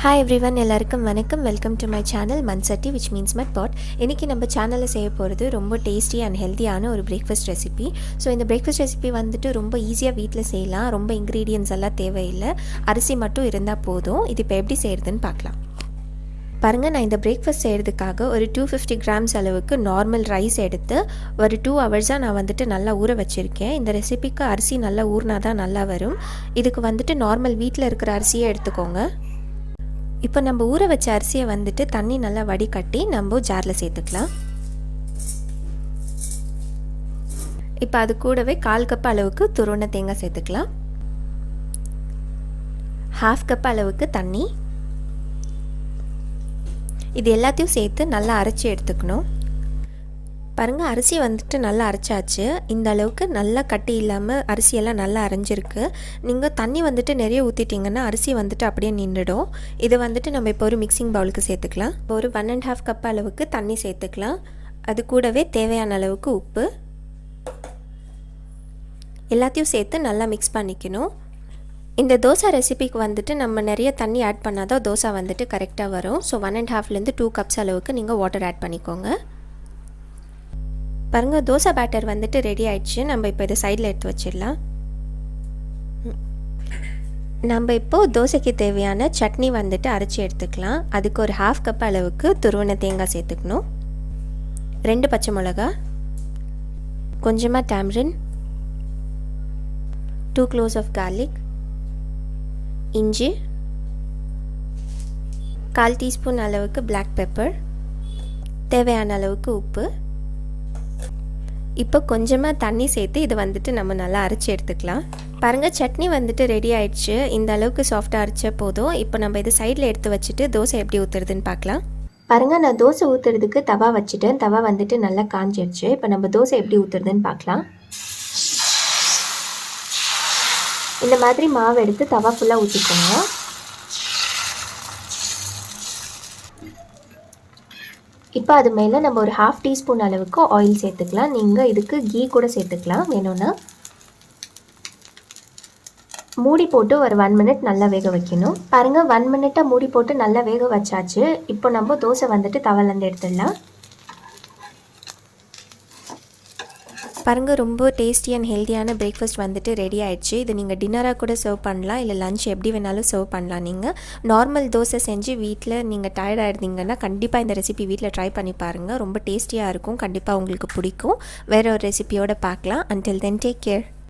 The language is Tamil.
Hi everyone, எல்லாருக்கும் வணக்கம். Welcome to my channel Manchatti which means mud pot. இன்றைக்கி நம்ம சேனலில் செய்ய போகிறது ரொம்ப டேஸ்டி அண்ட் ஹெல்த்தியான ஒரு பிரேக்ஃபாஸ்ட் ரெசிபி. ஸோ இந்த பிரேக்ஃபாஸ்ட் ரெசிபி வந்துட்டு ரொம்ப ஈஸியாக வீட்டில் செய்யலாம். ரொம்ப இன்க்ரீடியன்ஸ் எல்லாம் தேவையில்லை, அரிசி மட்டும் இருந்தால் போதும். இது இப்போ எப்படி செய்கிறதுன்னு பார்க்கலாம். பாருங்கள், நான் இந்த பிரேக்ஃபாஸ்ட் செய்கிறதுக்காக ஒரு 250 கிராம்ஸ் அளவுக்கு நார்மல் ரைஸ் எடுத்து ஒரு 2 ஹவர்ஸாக நான் வந்துட்டு நல்லா ஊற வச்சுருக்கேன். இந்த ரெசிபிக்கு அரிசி நல்லா ஊறினா தான் நல்லா வரும். இதுக்கு வந்துட்டு நார்மல் வீட்டில் இருக்கிற அரிசியை எடுத்துக்கோங்க. இப்போ நம்ம ஊற வச்ச அரிசியை வந்துட்டு தண்ணி நல்லா வடிகட்டி நம்ம ஜாரில் சேர்த்துக்கலாம். இப்போ அது கூடவே 1/4 கப் அளவுக்கு துருவன தேங்காய் சேர்த்துக்கலாம். 1/2 கப் அளவுக்கு தண்ணி. இது எல்லாத்தையும் சேர்த்து நல்லா அரைச்சி எடுத்துக்கணும். பாருங்கள், அரிசி வந்துட்டு நல்லா அரைச்சாச்சு. இந்த அளவுக்கு நல்லா கட்டி இல்லாமல் அரிசியெல்லாம் நல்லா அரைஞ்சிருக்கு. நீங்கள் தண்ணி வந்துட்டு நிறைய ஊற்றிட்டிங்கன்னா அரிசி வந்துட்டு அப்படியே நின்றுடும். இதை வந்துட்டு நம்ம இப்போ ஒரு மிக்சிங் பவுலுக்கு சேர்த்துக்கலாம். ஒரு 1.5 கப் அளவுக்கு தண்ணி சேர்த்துக்கலாம். அது கூடவே தேவையான அளவுக்கு உப்பு எல்லாத்தையும் சேர்த்து நல்லா மிக்ஸ் பண்ணிக்கணும். இந்த தோசை ரெசிபிக்கு வந்துட்டு நம்ம நிறைய தண்ணி ஆட் பண்ணால் தான் தோசை வந்துட்டு கரெக்டாக வரும். ஸோ 1.5லேருந்து 2 கப்ஸ் அளவுக்கு நீங்கள் வாட்டர் ஆட் பண்ணிக்கோங்க. பாருங்கள், தோசை பேட்டர் வந்துட்டு ரெடி ஆயிடுச்சு. நம்ம இப்போ இதை சைடில் எடுத்து வச்சிடலாம். நம்ம இப்போது தோசைக்கு தேவையான சட்னி வந்துட்டு அரைச்சி எடுத்துக்கலாம். அதுக்கு ஒரு 1/2 கப் அளவுக்கு துருவன தேங்காய் சேர்த்துக்கணும். 2 பச்சை மிளகா, கொஞ்சமாக tamarind, 2 cloves of garlic, இஞ்சி, 1/4 டீஸ்பூன் அளவுக்கு black pepper, தேவையான அளவுக்கு உப்பு. இப்போ கொஞ்சமாக தண்ணி சேர்த்து இதை வந்துட்டு நம்ம நல்லா அரைச்சி எடுத்துக்கலாம். பாருங்கள், சட்னி வந்துட்டு ரெடி ஆயிடுச்சு. இந்த அளவுக்கு சாஃப்டாக அரைச்சா போதும். இப்போ நம்ம இதை சைடில் எடுத்து வச்சுட்டு தோசை எப்படி ஊற்றுறதுன்னு பார்க்கலாம். பாருங்கள், நான் தோசை ஊற்றுறதுக்கு தவா வச்சுட்டேன். தவா வந்துட்டு நல்லா காஞ்சிடுச்சு. இப்போ நம்ம தோசை எப்படி ஊற்றுறதுன்னு பார்க்கலாம். இந்த மாதிரி மாவு எடுத்து தவா ஃபுல்லாக ஊற்றிக்கோங்க. இப்போ அது மேலே நம்ம ஒரு 1/2 டீஸ்பூன் அளவுக்கு ஆயில் சேர்த்துக்கலாம். நீங்கள் இதுக்கு கீ கூட சேர்த்துக்கலாம் வேணும்னா. மூடி போட்டு ஒரு 1 மினிட் நல்லா வேக வைக்கணும். பாருங்கள், 1 மினிட்டாக மூடி போட்டு நல்லா வேக வச்சாச்சு. இப்போ நம்ம தோசை வந்துட்டு தவாலேருந்து எடுத்துடலாம். பாருங்கள், ரொம்ப டேஸ்டி அண்ட் ஹெல்த்தியான பிரேக்ஃபாஸ்ட் வந்துட்டு ரெடி ஆயிடுச்சு. இது நீங்கள் டின்னராக கூட சர்வ் பண்ணலாம், இல்லை லஞ்ச் எப்படி வேணாலும் சர்வ் பண்ணலாம். நீங்கள் நார்மல் தோசை செஞ்சு வீட்டில் நீங்கள் டயர்ட் ஆகிருந்தீங்கன்னா கண்டிப்பாக இந்த ரெசிபி வீட்டில் ட்ரை பண்ணி பாருங்கள். ரொம்ப டேஸ்டியாக இருக்கும். கண்டிப்பாக உங்களுக்கு பிடிக்கும். வேறு ஒரு ரெசிபியோடு பார்க்கலாம். Until then, take care.